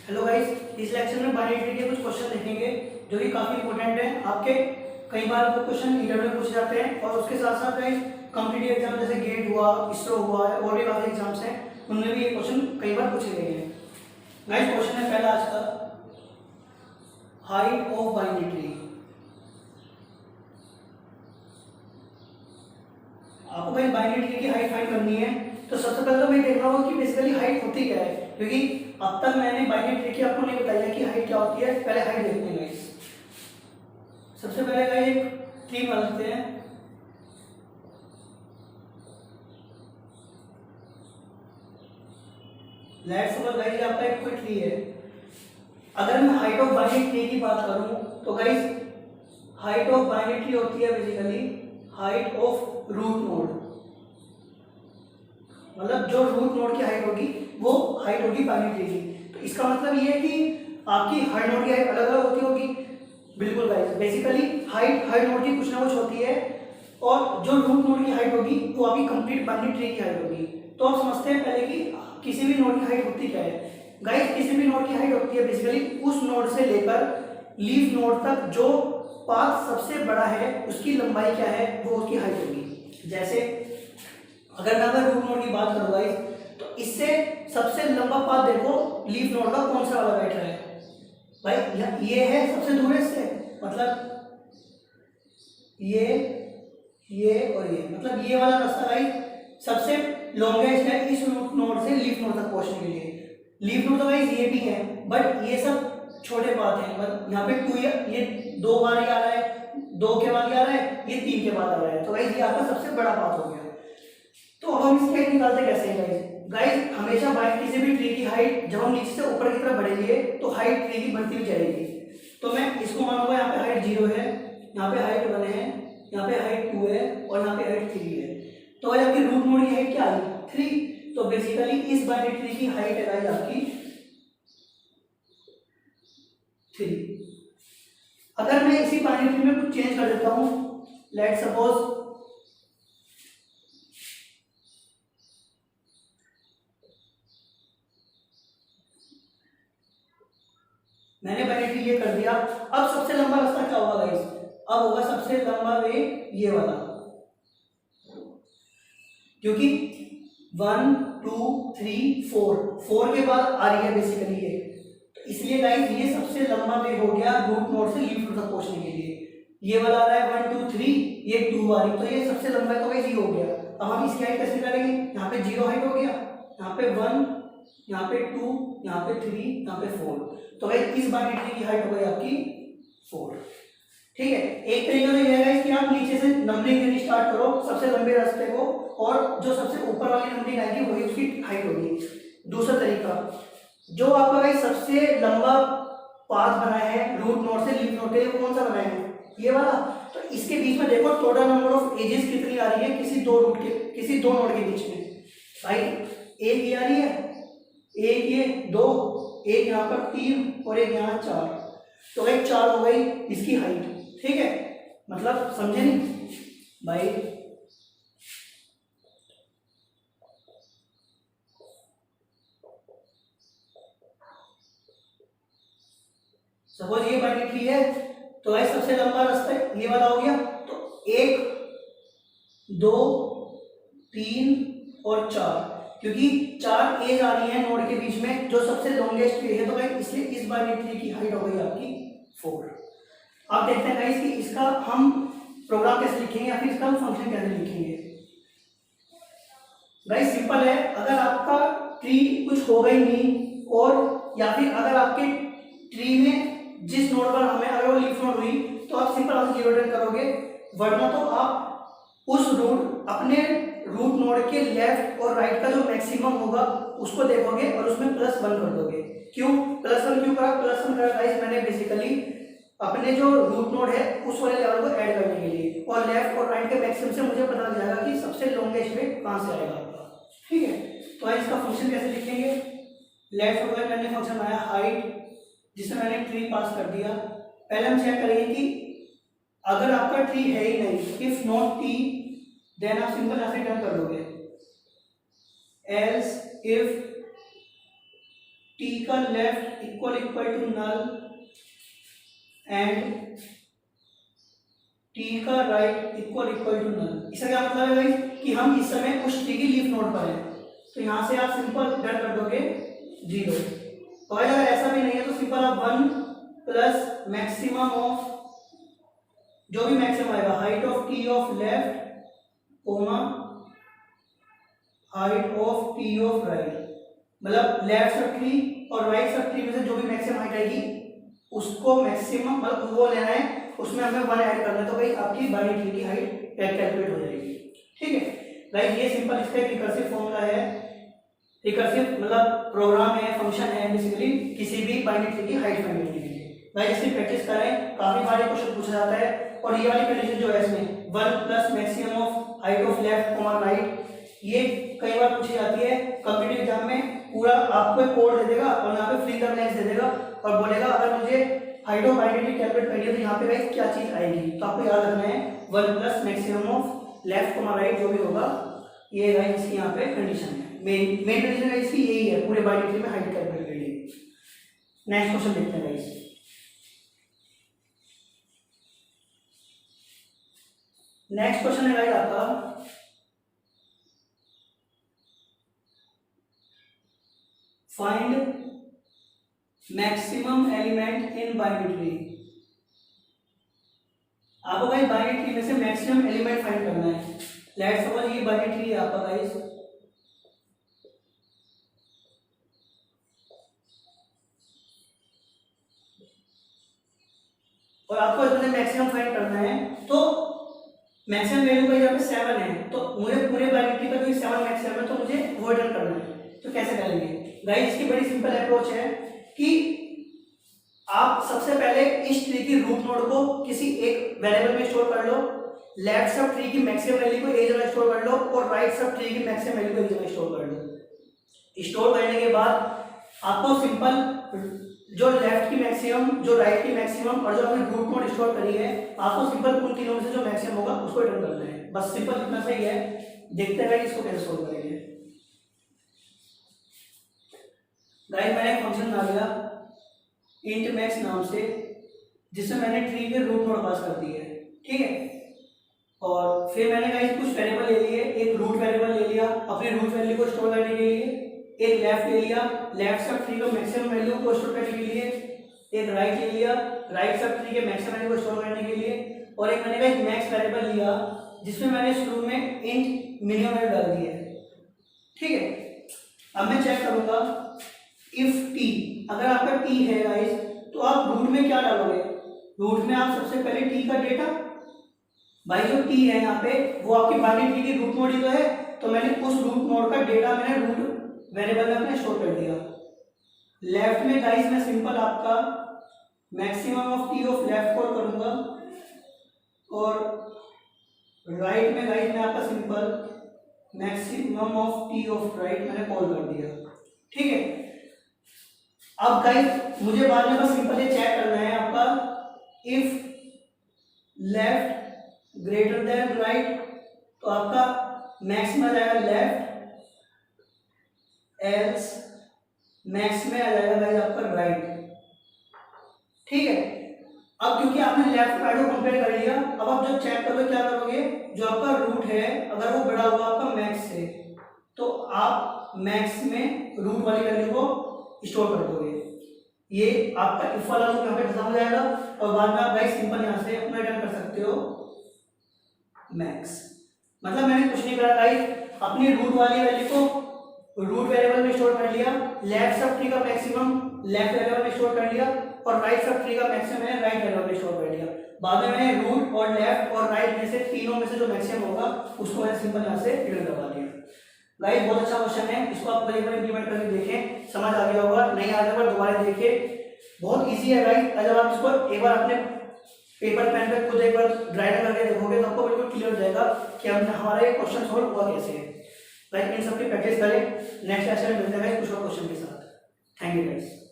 Hello guys, इस lecture में binary tree के कुछ क्वेश्चन देखेंगे जो कि काफी इंपॉर्टेंट है। आपके कई बार वो क्वेश्चन इंटरव्यू में पूछे जाते हैं और उसके साथ साथ गाइस कॉम्पिटिटिव एग्जाम जैसे गेट हुआ, इसरो हुआ है और भी काफी एग्जाम्स हैं, उनमें भी ये क्वेश्चन कई बार पूछे गए हैं। गाइस क्वेश्चन है पहला आज का, हाइट ऑफ बाइनरी ट्री। आपको भाई बाइनरी ट्री की हाइट फाइंड करनी है तो सबसे पहले तो मैं देख रहा हूँ कि बेसिकली हाइट होती क्या है, क्योंकि अब तक मैंने बाइनरी ट्री की आपको नहीं बताया कि हाइट क्या होती है। पहले हाइट देखते हैं गाइस। सबसे पहले गाइस एक ट्री बना लेते हैं। लेट्स सपोज गाइस आपका एक कोई ट्री है। अगर मैं हाइट ऑफ बाइनरी ट्री की बात करूं तो guys height of binary tree होती है basically height of root node, मतलब जो रूट नोड की हाइट होगी वो हाइट होगी बाइनरी ट्री की। तो इसका मतलब ये है कि आपकी हर नोड की हाइट अलग अलग होती होगी। बिल्कुल गाइस, बेसिकली हाइट हर नोड की कुछ ना कुछ होती है और जो रूट नोड की हाइट होगी वो आपकी कंप्लीट बाइनरी ट्री की हाइट होगी। तो आप समझते हैं पहले कि किसी भी नोड की हाइट होती क्या है। गाइस किसी भी नोड की हाइट होती है बेसिकली उस नोड से लेकर लीफ नोड तक जो पाथ सबसे बड़ा है उसकी लंबाई क्या है वो उसकी हाइट होगी। जैसे अगर मैं रूट नोड की बात करूँ गाइस तो इससे सबसे लंबा पाथ देखो लीफ नोड का कौन सा वाला बैठ रहा है भाई, ये है सबसे दूर से, मतलब ये और ये, मतलब ये वाला रास्ता गाइस सबसे लॉन्गेस्ट है इस रूट नोड से लीफ नोड तक पहुंचने के लिए। लीफ नोड तो गाइस ये भी है बट ये सब छोटे पाथ हैं, मतलब यहाँ पे टू ये 2 बार ही आ रहा है, 2 के बाद ही आ रहा है, ये 3 के बाद आ रहा है। तो गाइस ये आपका सबसे बड़ा पाथ हो गया। तो अब हम इसकी हाइट निकालते कैसे हैं गाइस? गाइस हमेशा बाइट किसी भी ट्री की हाइट जब हम नीचे से ऊपर की तरफ बढ़ेंगे तो हाइट ट्री की बढ़ती हुई जाएगी। तो मैं इसको मानूंगा यहाँ पे हाइट 0 है, यहाँ पे हाइट 1 है, यहाँ पे हाइट 2 है और यहाँ पे हाइट 3 है। तो गाइस आपकी रूट नोड की हाइट क्या आई? 3। तो बेसिकली इस बाइनरी ट्री की हाइट है गाइस आपकी 3। अगर मैं इसी बाइनरी ट्री में कुछ चेंज कर देता हूँ, लेट्स सपोज मैंने बाइनरी ट्री ये कर दिया। अब सबसे लंबा रास्ता क्या होगा गाइस? अब होगा सबसे लंबा वे ये वाला, क्योंकि 1 2 3 4 के बाद आ रही है बेसिकली ये, तो इसलिए गाइस ये सबसे लंबा वे हो गया रूट नोड से लीफ नोड तक पहुंचने के लिए। ये वाला आ रहा है 1 2 3, ये 2 आ रही, तो ये सबसे लंबा है। तो गाइस ये हो गया। अब हम इसकी हाइट कैसे करेंगे? यहाँ पे 0 हाइट हो गया, यहाँ पे 1, यहाँ पे 2, यहाँ पे 3, यहाँ पे 4। तो गाइस इस बाइनरी ट्री की हाइट हो गई आपकी 4। ठीक है, एक तरीका तो यह है कि आप नीचे से नंबरिंग देनी स्टार्ट करो सबसे लंबे रास्ते को, और जो सबसे ऊपर वाली नंबरिंग आएगी वही उसकी हाइट होगी। दूसरा तरीका, जो आपका गाइस सबसे लंबा पाथ बना है रूट नोड से लीफ नोड के लिए, कौन सा बना है? ये वाला। तो इसके बीच में देखो टोटल नंबर ऑफ एजेस कितनी आ रही है किसी दो नोड के बीच में। भाई एक ये आ रही है, एक ये 2, एक यहाँ पर 3 और एक यहाँ 4। तो भाई 4 हो गई इसकी हाइट। ठीक है, मतलब समझे नहीं भाई? सपोज ये बाइनरी ट्री है तो भाई सबसे लंबा रास्ता ये वाला हो गया। तो 1 2 3 और 4, क्योंकि 4 एज आ रही है नोड के बीच में जो सबसे लॉन्गेस्ट ट्री है, तो भाई इसलिए इस बाइनरी ट्री की हाइट हो गई आपकी 4। आप देखते हैं गाइस कि इसका हम प्रोग्राम कैसे लिखेंगे या फिर इसका हम फंक्शन कैसे लिखेंगे। गाइस सिंपल है, अगर आपका ट्री कुछ होगा ही नहीं और या फिर अगर आपके ट्री में जिस नोड पर हमें अगर वो लीफ नोड हुई तो आप सिंपल आप 0 टर्न करोगे, वरना तो आप उस रूट अपने रूट नोड के लेफ्ट और राइट का जो मैक्सिमम होगा उसको देखोगे और उसमें +1 कर दोगे। क्यों +1 क्यों करा? +1 करा गाइस मैंने बेसिकली अपने जो रूट नोड है उस वाले लेवल को ऐड करने के लिए, और लेफ्ट और राइट के मैक्सिमम से मुझे पता लग जाएगा कि सबसे लॉन्गेस्ट वे कहां से आएगा आपका। ठीक है, तो इसका फंक्शन कैसे लिखेंगे? लेफ्ट हो गया, मैंने फंक्शन आया हाइट जिसमें मैंने ट्री पास कर दिया। पहले हम चेक करेंगे कि अगर आपका ट्री है ही नहीं, इफ नॉट टी, देन आप सिंपल ऐसे टर्न कर दोगे, एल्स इफ, देन आप सिंपल ऐसे टर्न कर दोगे, else if not T, then आप सिंपल ऐसे टर्न कर दोगे, else if not T, then आप सिंपल ऐसे टर्न कर दोगे। ठीक है, तो इस फंक्शन टी का left equal to null and T का राइट इक्वल टू नल। इसका क्या मतलब है गाइस कि हम इस समय उस ट्री की लीफ नोड पर हैं, तो यहां से आप सिंपल डन कर दोगे 0। और अगर ऐसा भी नहीं है तो सिंपल आप 1 प्लस मैक्सिमम ऑफ जो भी मैक्सिमम आएगा height of T of left comma height of T of right, मतलब लेफ्ट सब ट्री और राइट सब ट्री में से जो भी मैक्सिमम हाइट आएगी उसको मैक्सिमम मतलब वो लेना है, उसमें हमें 1 ऐड करना है, तो भाई आपकी बाइनरी ट्री की हाइट कैलकुलेट हो जाएगी। ठीक है गाइस, ये सिंपल इसका एक रिकर्सिव फॉर्मूला है, रिकर्सिव मतलब प्रोग्राम है, फंक्शन है बेसिकली किसी भी बाइनरी ट्री की हाइट फाइंड करने के लिए। गाइस इसकी प्रैक्टिस करें, काफी बार ये क्वेश्चन पूछा जाता है। और ये वाली कंडीशन जो है इसमें 1 plus maximum of height of left comma right, ये कई बार पूछी जाती है कॉम्पिटिटिव एग्जाम में। पूरा आपको एक कोड दे देगा और यहाँ पे फिल द ब्लैंक्स दे देगा और बोलेगा अगर मुझे हाइट ऑफ बाइनरी कैलकुलेट करनी है तो यहाँ पे गाइस क्या चीज आएगी, तो आपको याद रखना है 1 plus maximum of left comma right जो भी होगा, ये गाइस इसकी यहाँ पे कंडीशन है। मेन कंडीशन है इसकी यही है पूरे बाइनरी में हाइट कैलकुलेट करने की। नेक्स्ट क्वेश्चन देखते हैं गाइस। नेक्स्ट क्वेश्चन है गाइस आपका find maximum element in binary tree. आपको गाइस बाइनरी ट्री में से मैक्सिमम एलिमेंट फाइंड करना है। लेट्स सपोज ये बाइनरी ट्री है आपका गाइस, और आपको इसमें मैक्सिमम फाइंड करना है, तो मैक्सिमम वैल्यू का यहाँ पे 7 है, तो मुझे पूरे बाइनरी ट्री का जो 7 मैक्सिमम है तो मुझे वो रिटर्न करना है। तो कैसे करेंगे गाइस, इसकी बड़ी सिंपल अप्रोच है कि आप सबसे पहले इस ट्री की रूट नोड को किसी एक वेरिएबल में स्टोर कर लो, लेफ्ट सब ट्री की मैक्सिमम वैल्यू को एक जगह स्टोर कर लो और राइट सब ट्री की मैक्सिमम वैल्यू को एक जगह स्टोर कर लो। स्टोर करने के बाद आपको सिंपल जो लेफ्ट की मैक्सिमम, जो राइट की मैक्सिमम और जो आपने रूट नोड स्टोर करी है, आपको सिंपल उन तीनों में से जो मैक्सिमम होगा उसको रिटर्न करना है। बस सिंपल इतना सही है। देखते हैं इसको कैसे सोल्व करेंगे। गाइस मैंने एक फंक्शन बना लिया इंट मैक्स नाम से, जिसमें मैंने ट्री के रूट नोड पास कर दिए, ठीक है। और फिर मैंने गाइस कुछ वेरिएबल ले लिए, एक रूट वेरिएबल ले लिया अपनी रूट वैल्यू को स्टोर करने के लिए, एक लेफ्ट ले लिया लेफ्ट सब ट्री को मैक्सिमम वैल्यू को स्टोर करने के लिए, एक राइट ले लिया राइट सब ट्री के मैक्सिमम वैल्यू को स्टोर करने के लिए, और एक मैंने गाइस मैक्स वेरिएबल लिया जिसमें मैंने शुरू में इंट मिनिमम वैल्यू डाल दी है, ठीक है। अब मैं चेक करूंगा इफ टी, अगर आपका टी है गाइस तो आप रूट में क्या डालोगे, रूट में आप सबसे पहले टी का डेटा, भाई जो टी है यहाँ पे वो आपकी बाइनरी ट्री की रूट नोड ही तो है, तो मैंने उस रूट नोड का डेटा मैंने रूट वेरिएबल में अपने स्टोर कर दिया। लेफ्ट में गाइस मैं सिंपल आपका maximum of T of left call करूंगा, और राइट में गाइस मैं आपका simple maximum of T of right मैंने कॉल कर दिया, ठीक है। अब गाइस मुझे बाद में बस सिंपल ये चेक करना है आपका if left greater than right, तो आपका मैक्स में आ जाएगा लेफ्ट, एल्स मैक्स में आ जाएगा गाइस आपका राइट, ठीक है। अब क्योंकि आपने लेफ्ट राइट को कंपेयर कर लिया, अब आप जो चेक करोगे क्या करोगे, जो आपका रूट है अगर वो बड़ा हुआ आपका मैक्स से, तो आप मैक्स में रूट वाली वैल्यू को स्टोर कर दोगे। ये आपका इफ वाला लूप यहाँ पे खत्म हो जाएगा और बाद में आप गाइस सिंपल यहाँ से अपना रिटर्न कर सकते हो मैक्स। मतलब मैंने कुछ नहीं करा गाइस, अपनी रूट वाली वैल्यू को रूट वेरिएबल में स्टोर कर लिया, लेफ्ट सब ट्री का मैक्सिमम लेफ्ट वेरिएबल में स्टोर कर लिया और राइट सब ट्री का मैक्सिमम मैंने राइट वेरिएबल में स्टोर कर लिया। बाद में मैंने रूट और लेफ्ट और राइट में से तीनों में से जो मैक्सिमम होगा उसको मैंने सिंपल यहाँ से रिटर्न करवा दिया। गाइस बहुत अच्छा क्वेश्चन है, इसको आप एक बार इंप्लीमेंट करके देखें, समझ आ गया होगा, नहीं आ गया दोबारा देखिए, बहुत इजी है गाइस। अगर आप इसको एक बार अपने पेपर पेन पे खुद एक बार ड्राइव करके देखोगे तो आपको बिल्कुल क्लियर हो जाएगा कि हमारा ये क्वेश्चन सॉल्व हुआ कैसे है। गाइस इन सब की प्रैक्टिस करें, नेक्स्ट सेशन में मिलते हैं कुछ और क्वेश्चन के साथ। Thank you guys.